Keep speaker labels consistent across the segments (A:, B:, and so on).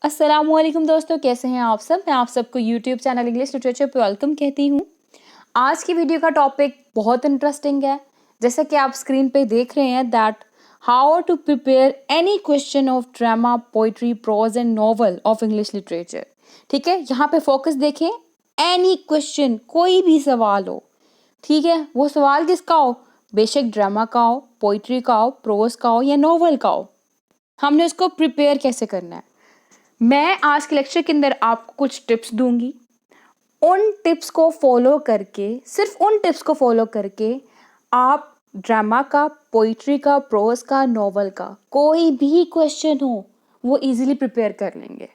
A: अस्सलामुअलैकुम दोस्तों, कैसे हैं आप सब। मैं आप सबको यूट्यूब चैनल इंग्लिश लिटरेचर पे वेलकम कहती हूँ। आज की वीडियो का टॉपिक बहुत इंटरेस्टिंग है। जैसे कि आप स्क्रीन पे देख रहे हैं that how to prepare any question of drama, poetry, prose and novel of English literature. ठीक है, यहाँ पे फोकस देखें। एनी क्वेश्चन, कोई भी सवाल हो, ठीक है, वो सवाल किसका हो, बेशक ड्रामा का हो, पोइट्री का हो, प्रोज का हो या नॉवल का हो, हमने उसको प्रिपेयर कैसे करना है। मैं आज के लेक्चर के अंदर आपको कुछ टिप्स दूंगी। उन टिप्स को फॉलो करके, सिर्फ उन टिप्स को फॉलो करके आप ड्रामा का, पोइट्री का, प्रोज का, नॉवल का कोई भी क्वेश्चन हो वो इजीली प्रिपेयर कर लेंगे।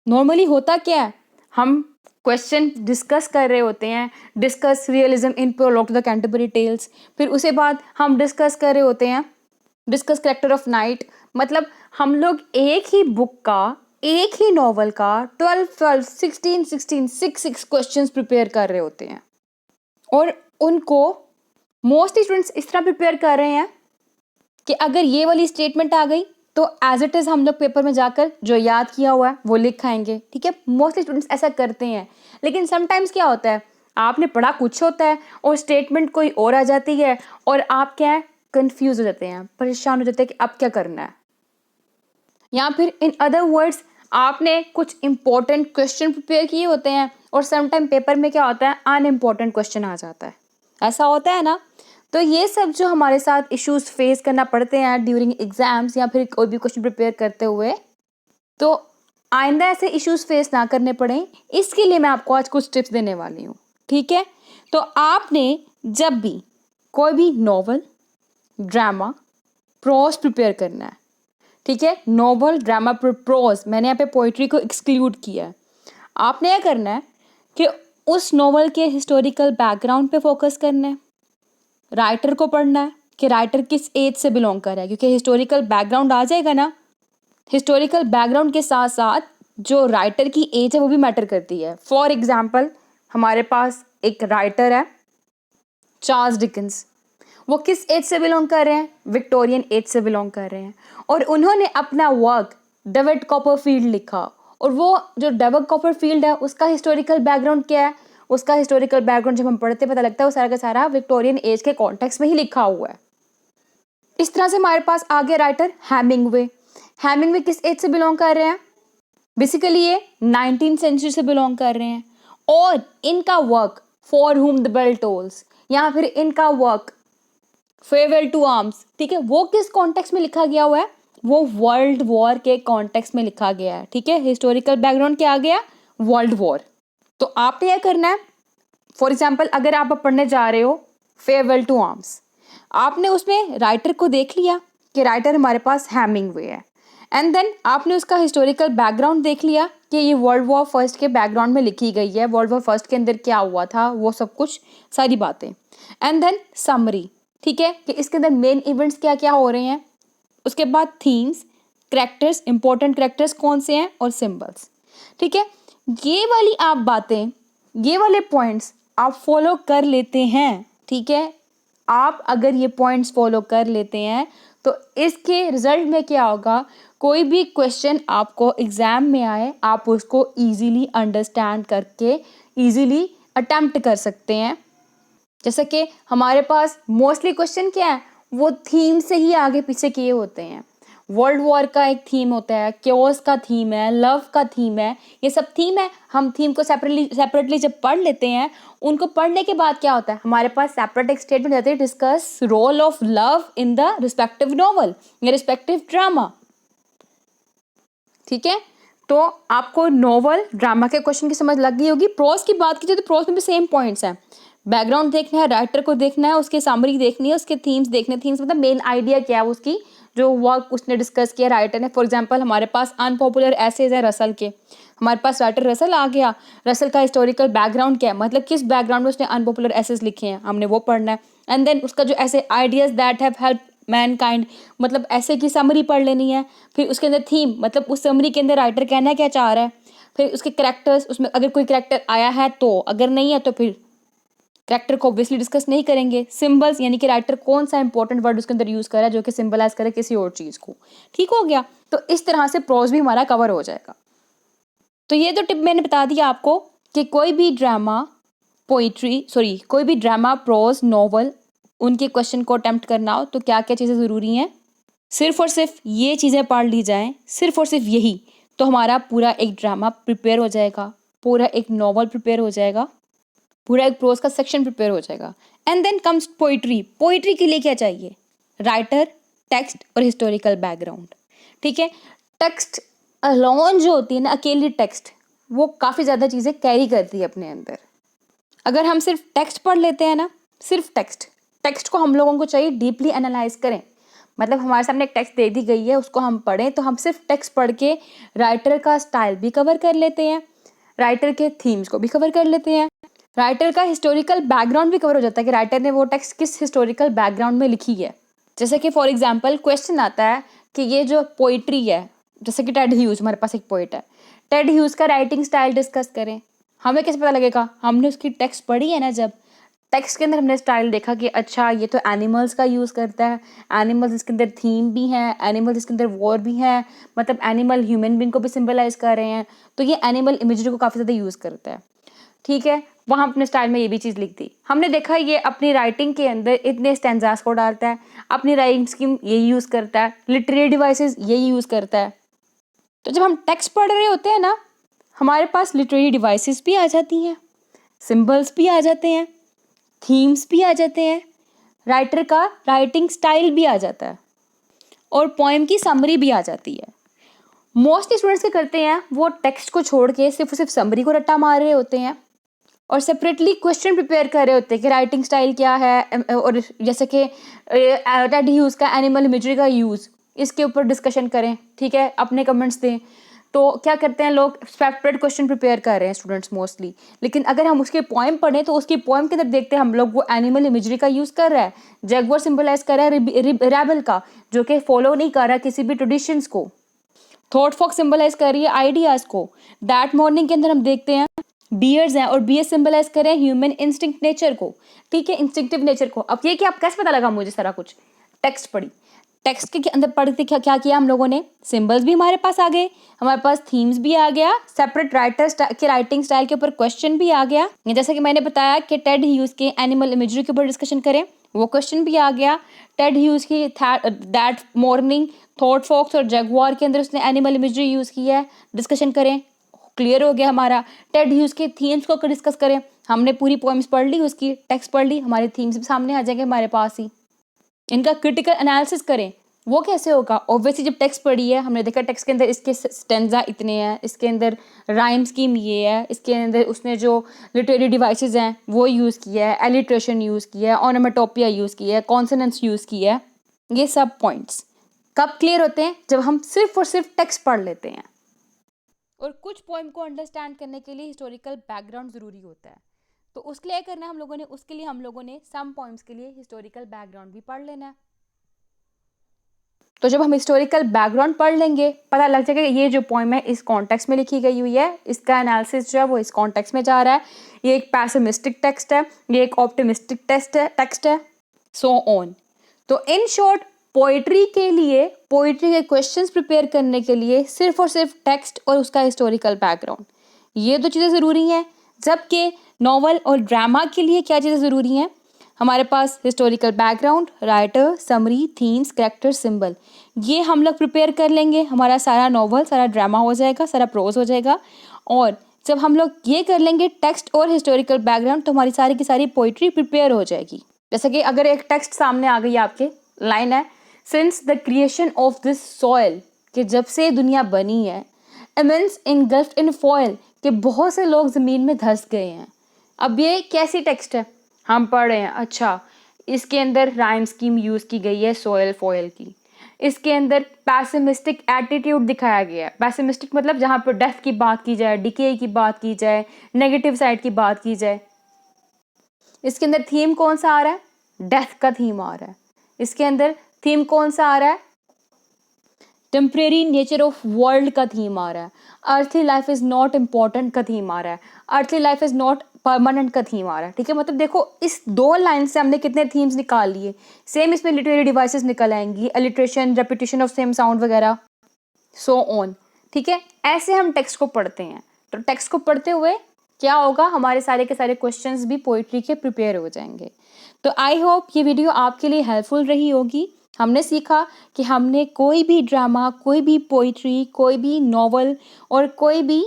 A: नॉर्मली होता क्या है, हम क्वेश्चन डिस्कस कर रहे होते हैं, discuss realism in prologue to the Canterbury Tales, फिर उसके बाद हम डिस्कस कर रहे होते हैं, डिस्कस कैरेक्टर ऑफ नाइट। मतलब हम लोग एक ही बुक का, एक ही नॉवल का 12 16 6 क्वेश्चंस प्रिपेयर कर रहे होते हैं और उनको मोस्टली स्टूडेंट्स इस तरह प्रिपेयर कर रहे हैं कि अगर ये वाली स्टेटमेंट आ गई तो एज इट इज़ हम लोग पेपर में जाकर जो याद किया हुआ है वो लिख आएंगे। ठीक है, मोस्टली स्टूडेंट्स ऐसा करते हैं। लेकिन समटाइम्स क्या होता है, आपने पढ़ा कुछ होता है और स्टेटमेंट कोई और आ जाती है और आप क्या है, कंफ्यूज हो जाते हैं, परेशान हो जाते हैं कि अब क्या करना है। या फिर इन अदर वर्ड्स, आपने कुछ इंपॉर्टेंट क्वेश्चन प्रिपेयर किए होते हैं और समटाइम पेपर में क्या होता है, अनइम्पॉर्टेंट क्वेश्चन आ जाता है। ऐसा होता है ना। तो ये सब जो हमारे साथ इश्यूज फेस करना पड़ते हैं ड्यूरिंग एग्जाम्स या फिर कोई भी क्वेश्चन प्रिपेयर करते हुए, तो आइंदा ऐसे इश्यूज फेस ना करने पड़े, इसके लिए मैं आपको आज कुछ टिप्स देने वाली हूँ। ठीक है, तो आपने जब भी कोई भी नॉवल, ड्रामा, प्रोज प्रिपेयर करना है, ठीक है, नॉवल, ड्रामा, प्रोज, मैंने यहाँ पे पोइट्री को एक्सक्लूड किया है। आपने यह करना है कि उस नॉवल के हिस्टोरिकल बैकग्राउंड पे फोकस करना है, राइटर को पढ़ना है कि राइटर किस एज से बिलोंग कर रहा है, क्योंकि हिस्टोरिकल बैकग्राउंड आ जाएगा ना। हिस्टोरिकल बैकग्राउंड के साथ साथ जो राइटर की एज है वो भी मैटर करती है। फॉर एग्जाम्पल, हमारे पास एक राइटर है चार्ल्स डिकेंस, वो किस एज से बिलोंग कर रहे हैं, विक्टोरियन एज से बिलोंग कर रहे हैं, और उन्होंने अपना वर्क डेविड कॉपरफील्ड लिखा। और वो जो डेविड कॉपरफील्ड है उसका हिस्टोरिकल बैकग्राउंड क्या है, उसका हिस्टोरिकल बैकग्राउंड जब हम पढ़ते पता लगता है वो सारा का सारा विक्टोरियन एज के कॉन्टेक्स्ट में ही लिखा हुआ है। इस तरह से हमारे पास आगे राइटर हेमिंगवे। हेमिंगवे किस एज से बिलोंग कर रहे हैं, बेसिकली ये 19th सेंचुरी से बिलोंग कर रहे हैं। और इनका work For Whom the Bell Tolls या फिर इनका वर्क फेयरवेल टू आर्म्स, ठीक है, वो किस कॉन्टेक्स्ट में लिखा गया हुआ है, वो वर्ल्ड वॉर के कॉन्टेक्स्ट में लिखा गया है। ठीक है, हिस्टोरिकल बैकग्राउंड क्या आ गया, वर्ल्ड वॉर। तो आपने यह करना है, फॉर एग्जाम्पल अगर आप पढ़ने जा रहे हो फेयरवेल टू आर्म्स, आपने उसमें राइटर को देख लिया कि राइटर हमारे पास हेमिंगवे है, एंड देन आपने उसका हिस्टोरिकल बैकग्राउंड देख लिया कि ये वर्ल्ड वॉर फर्स्ट के बैकग्राउंड में लिखी गई है, वर्ल्ड वॉर फर्स्ट के अंदर क्या हुआ था वो सब कुछ सारी बातें, एंड देन समरी। ठीक है, कि इसके अंदर मेन इवेंट्स क्या क्या हो रहे हैं, उसके बाद थीम्स, करेक्टर्स, इंपॉर्टेंट करेक्टर्स कौन से हैं, और सिंबल्स। ठीक है, ये वाली आप बातें, ये वाले पॉइंट्स आप फॉलो कर लेते हैं। ठीक है, आप अगर ये पॉइंट्स फॉलो कर लेते हैं तो इसके रिजल्ट में क्या होगा, कोई भी क्वेश्चन आपको एग्जाम में आए आप उसको इजीली अंडरस्टैंड करके इजीली अटेम्प्ट कर सकते हैं। जैसे कि हमारे पास मोस्टली क्वेश्चन क्या है, वो थीम से ही आगे पीछे किए होते हैं। वर्ल्ड वॉर का एक थीम होता है, क्योस का थीम है, लव का थीम है, ये सब थीम है। हम थीम को सेपरेटली जब पढ़ लेते हैं, उनको पढ़ने के बाद क्या होता है, हमारे पास सेपरेट एक स्टेटमेंट जाती है, discuss role of love in the respective novel या रिस्पेक्टिव ड्रामा। ठीक है, तो आपको नॉवल, ड्रामा के क्वेश्चन की समझ लग गई होगी। प्रोज की बात कीजिए तो प्रोज में भी सेम पॉइंट्स हैं, बैकग्राउंड देखना है, राइटर को देखना है, उसके सामरी देखनी है, उसके थीम्स देखने, थीम्स मतलब मेन आइडिया क्या है उसकी, जो वर्क उसने डिस्कस किया राइटर ने। फॉर एग्जांपल हमारे पास अनपॉपुलर एसेज है रसल के, हमारे पास राइटर रसल आ गया, रसल का हिस्टोरिकल बैकग्राउंड क्या है, मतलब किस बैकग्राउंड में उसने अनपॉपुलर एसेज लिखे हैं, हमने वो पढ़ना है। एंड देन उसका जो ऐसे ideas that have help Mankind, मतलब ऐसे की समरी पढ़ लेनी है। फिर उसके अंदर थीम, मतलब उस समरी के अंदर राइटर कहना क्या चाह रहा है। फिर उसके करेक्टर्स, उसमें अगर कोई करेक्टर आया है तो, अगर नहीं है तो फिर कैरेक्टर को ऑब्वियसली डिस्कस नहीं करेंगे। सिंबल्स यानी कि राइटर कौन सा इंपॉर्टेंट वर्ड उसके अंदर यूज़ करा है जो कि सिंबलाइज करे किसी और चीज़ को। ठीक हो गया। तो इस तरह से प्रोज भी हमारा कवर हो जाएगा। तो ये तो टिप मैंने बता दिया आपको कि कोई भी ड्रामा प्रोज नॉवल उनके क्वेश्चन को अटेम्प्ट करना हो तो क्या क्या चीज़ें ज़रूरी हैं। सिर्फ और सिर्फ ये चीज़ें पढ़ ली जाएं, सिर्फ और सिर्फ यही, तो हमारा पूरा एक ड्रामा प्रिपेयर हो जाएगा, पूरा एक नॉवल प्रिपेयर हो जाएगा, पूरा एक प्रोज का सेक्शन प्रिपेयर हो जाएगा। And then comes poetry. Poetry के लिए क्या चाहिए? राइटर, टेक्स्ट और हिस्टोरिकल बैकग्राउंड। ठीक है। टेक्स्ट अलोन जो होती है ना, अकेली टेक्स्ट, वो काफ़ी ज़्यादा चीज़ें कैरी करती है अपने अंदर। अगर हम सिर्फ टेक्स्ट पढ़ लेते हैं ना, सिर्फ टेक्स्ट को हम लोगों को चाहिए डीपली एनालाइज करें। मतलब हमारे सामने एक टेक्स्ट दे दी गई है, उसको हम पढ़ें, तो हम सिर्फ टेक्स्ट पढ़ के राइटर का स्टाइल भी कवर कर लेते हैं, राइटर के थीम्स को भी कवर कर लेते हैं, राइटर का हिस्टोरिकल बैकग्राउंड भी कवर हो जाता है कि राइटर ने वो टेक्स्ट किस हिस्टोरिकल बैकग्राउंड में लिखी है। जैसे कि फॉर एग्जांपल क्वेश्चन आता है कि ये जो पोइट्री है, जैसे कि टेड ह्यूज, हमारे पास एक पोइट है, टेड ह्यूज का राइटिंग स्टाइल डिस्कस करें। हमें कैसे पता लगेगा? हमने उसकी टेक्स्ट पढ़ी है ना, जब टेक्स्ट के अंदर हमने स्टाइल देखा कि अच्छा ये तो एनिमल्स का यूज़ करता है, एनिमल्स इसके अंदर थीम भी है, एनिमल्स इसके अंदर वॉर भी है, मतलब एनिमल ह्यूमन बीइंग को भी सिंबलाइज कर रहे हैं, तो ये एनिमल इमेजरी को काफ़ी ज़्यादा यूज़ करता है। ठीक है, वहाँ अपने स्टाइल में ये भी चीज़ लिख दी। हमने देखा ये अपनी राइटिंग के अंदर इतने स्टैंजास को डालता है, अपनी राइटिंग स्कीम यही यूज़ करता है, लिटरेरी डिवाइसेस यही यूज़ करता है। तो जब हम टेक्स्ट पढ़ रहे होते हैं ना, हमारे पास लिटरेरी डिवाइसेस भी आ जाती हैं, सिंबल्स भी आ जाते हैं, थीम्स भी आ जाते हैं, राइटर का राइटिंग स्टाइल भी आ जाता है और पोएम की समरी भी आ जाती है। मोस्टली स्टूडेंट्स क्या करते हैं, वो टेक्स्ट को छोड़ के सिर्फ समरी को रट्टा मार रहे होते हैं और सेपरेटली क्वेश्चन प्रिपेयर कर रहे होते हैं कि राइटिंग स्टाइल क्या है, और जैसे कि टेड ह्यूज का एनिमल इमेजरी का यूज़, इसके ऊपर डिस्कशन करें। ठीक है, अपने कमेंट्स दें। तो क्या करते हैं लोग, सेपरेट क्वेश्चन प्रिपेयर कर रहे हैं स्टूडेंट्स मोस्टली। लेकिन अगर हम उसके पोएम पढ़ें तो उसकी पोएम के अंदर देखते हैं हम लोग वो एनिमल इमेजरी का यूज़ कर रहा है, जगुआर सिंबलाइज कर रहा है रेबल का, जो कि फॉलो नहीं कर रहा किसी भी ट्रेडिशंस को। थॉट फॉक्स सिंबलाइज कर रही है आइडियाज़ को। दैट मॉर्निंग के अंदर हम देखते हैं बियर्स हैं और बियर्स सिंबलाइज कर रहे हैं ह्यूमन इंस्टिंक्ट नेचर को। ठीक है, इंस्टिंक्टिव नेचर को। अब ये कि आप कैसे पता लगा मुझे सारा कुछ? टेक्स्ट पढ़ी, टेक्स्ट के अंदर पढ़ के क्या किया हम लोगों ने, सिंबल्स भी हमारे पास आ गए, हमारे पास थीम्स भी आ गया, सेपरेट राइटर के राइटिंग स्टाइल के ऊपर क्वेश्चन भी आ गया। जैसे कि मैंने बताया कि टेड ह्यूज के एनिमल इमेजरी के ऊपर डिस्कशन करें, वो क्वेश्चन भी आ गया। टेड ह्यूज की दैट मॉर्निंग थॉट फॉक्स और जगुआर के अंदर उसने एनिमल इमेजरी यूज़ की है, डिस्कशन करें, क्लियर हो गया हमारा। टेड ह्यूज के थीम्स को डिस्कस करें, हमने पूरी पोएम्स पढ़ ली, उसकी टेक्स्ट पढ़ ली, हमारे थीम्स भी सामने आ जाएंगे हमारे पास ही। इनका क्रिटिकल एनालिसिस करें, वो कैसे होगा? ऑब्वियसली जब टेक्स्ट पढ़ी है, हमने देखा टेक्स्ट के अंदर इसके स्टेंजा इतने हैं, इसके अंदर राइम स्कीम ये है, इसके अंदर उसने जो लिटरेरी डिवाइसेस हैं वो यूज़ किया है, एलिट्रेशन यूज़ किया है, ऑनोमेटोपिया यूज़ किया है, कॉन्सोनेंट्स यूज़ किया है। ये सब पॉइंट्स कब क्लियर होते हैं? जब हम सिर्फ और सिर्फ टेक्स्ट पढ़ लेते हैं। और कुछ पोएम को अंडरस्टैंड करने के लिए हिस्टोरिकल बैकग्राउंड ज़रूरी होता है, तो उसके लिए करना हम लोगों ने सम पोएम्स के लिए हिस्टोरिकल बैकग्राउंड भी पढ़ लेना है। तो जब हम हिस्टोरिकल बैकग्राउंड पढ़ लेंगे, पता लग जाएगा कि ये जो पोएम है इस कॉन्टेक्स्ट में लिखी गई हुई है, इसका एनालिसिस जो है वो इस कॉन्टेक्स्ट में जा रहा है, ये एक पैसिमिस्टिक टेक्स्ट है, ये एक ऑप्टिमिस्टिक टेक्स्ट है, सो ऑन। तो इन शॉर्ट, पोइट्री के क्वेश्चंस प्रिपेयर करने के लिए सिर्फ और सिर्फ टेक्स्ट और उसका हिस्टोरिकल बैकग्राउंड, ये दो चीज़ें ज़रूरी हैं। जबकि नॉवल और ड्रामा के लिए क्या चीज़ें ज़रूरी हैं? हमारे पास historical background, writer, summary, themes, character, symbol, ये हम लोग प्रिपेयर कर लेंगे, हमारा सारा नॉवल, सारा ड्रामा हो जाएगा, सारा प्रोज हो जाएगा। और जब हम लोग ये कर लेंगे टेक्स्ट और हिस्टोरिकल बैकग्राउंड, तो हमारी सारी की सारी पोइट्री प्रिपेयर हो जाएगी। जैसे कि अगर एक टेक्स्ट सामने आ गई, आपके लाइन है, since the creation of this soil, कि जब से दुनिया बनी है, इमेंस इनगल्फ्ड इन फॉयल, कि बहुत से लोग ज़मीन में धंस गए हैं। अब ये कैसी टेक्स्ट है? हम पढ़ रहे हैं, अच्छा इसके अंदर राइम स्कीम यूज़ की गई है सॉयल फॉयल की, इसके अंदर पैसिमिस्टिक एटीट्यूड दिखाया गया है। पैसिमिस्टिक मतलब जहाँ पर डेथ की बात की जाए, डिके की बात की जाए, नेगेटिव साइड की बात की जाए। इसके अंदर थीम कौन सा आ रहा है? डेथ का थीम आ रहा है। इसके अंदर थीम कौन सा आ रहा है? टेम्परेरी नेचर ऑफ वर्ल्ड का थीम आ रहा है। Earthly life is not important का थीम आ रहा है। Earthly life is not permanent का थीम आ रहा है, ठीक है। मतलब देखो इस 2 लाइन से हमने कितने थीम्स निकाल लिए। सेम इसमें लिटरेरी डिवाइसेस निकल आएंगी, alliteration, repetition of same sound वगैरह, सो ऑन, ठीक है। ऐसे हम टेक्स्ट को पढ़ते हैं। तो टेक्स्ट को पढ़ते हुए क्या होगा, हमारे सारे के सारे क्वेश्चंस भी पोइट्री के प्रिपेयर हो जाएंगे। तो आई होप ये वीडियो आपके लिए हेल्पफुल रही होगी। हमने सीखा कि हमने कोई भी ड्रामा, कोई भी पोइट्री, कोई भी नॉवल और कोई भी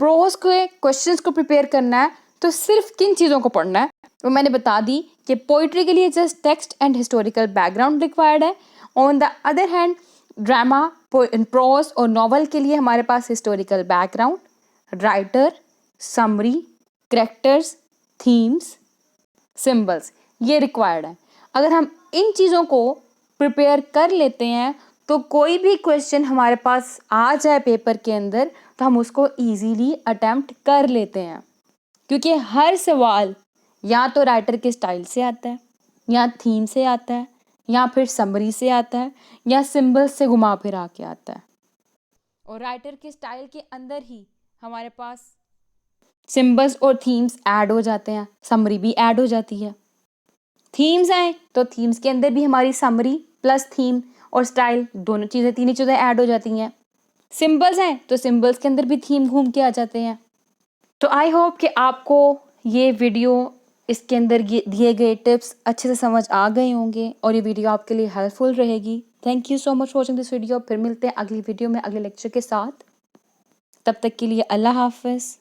A: प्रोज के क्वेश्चंस को प्रिपेयर करना है तो सिर्फ किन चीज़ों को पढ़ना है वो मैंने बता दी कि पोइट्री के लिए just text and historical background required है। On the other hand drama, prose और नॉवल के लिए हमारे पास historical background, writer, summary, characters, themes, symbols ये रिक्वायर्ड है। अगर हम इन चीज़ों को प्रिपेयर कर लेते हैं तो कोई भी क्वेश्चन हमारे पास आ जाए पेपर के अंदर तो हम उसको इजीली अटेम्प्ट कर लेते हैं, क्योंकि हर सवाल या तो राइटर के स्टाइल से आता है, या थीम से आता है, या फिर समरी से आता है, या सिंबल्स से घुमा फिरा के आता है। और राइटर के स्टाइल के अंदर ही हमारे पास सिंबल्स और थीम्स ऐड हो जाते हैं, समरी भी ऐड हो जाती है। थीम्स आए तो थीम्स के अंदर भी हमारी समरी प्लस थीम और स्टाइल दोनों चीज़ें, तीनों चीज़ें ऐड हो जाती हैं। सिंबल्स हैं तो सिंबल्स के अंदर भी थीम घूम के आ जाते हैं। तो आई होप कि आपको ये वीडियो, इसके अंदर दिए गए टिप्स अच्छे से समझ आ गए होंगे और ये वीडियो आपके लिए हेल्पफुल रहेगी। Thank you so much for watching this video. फिर मिलते हैं अगली वीडियो में अगले लेक्चर के साथ। तब तक के लिए अल्लाह हाफिज़।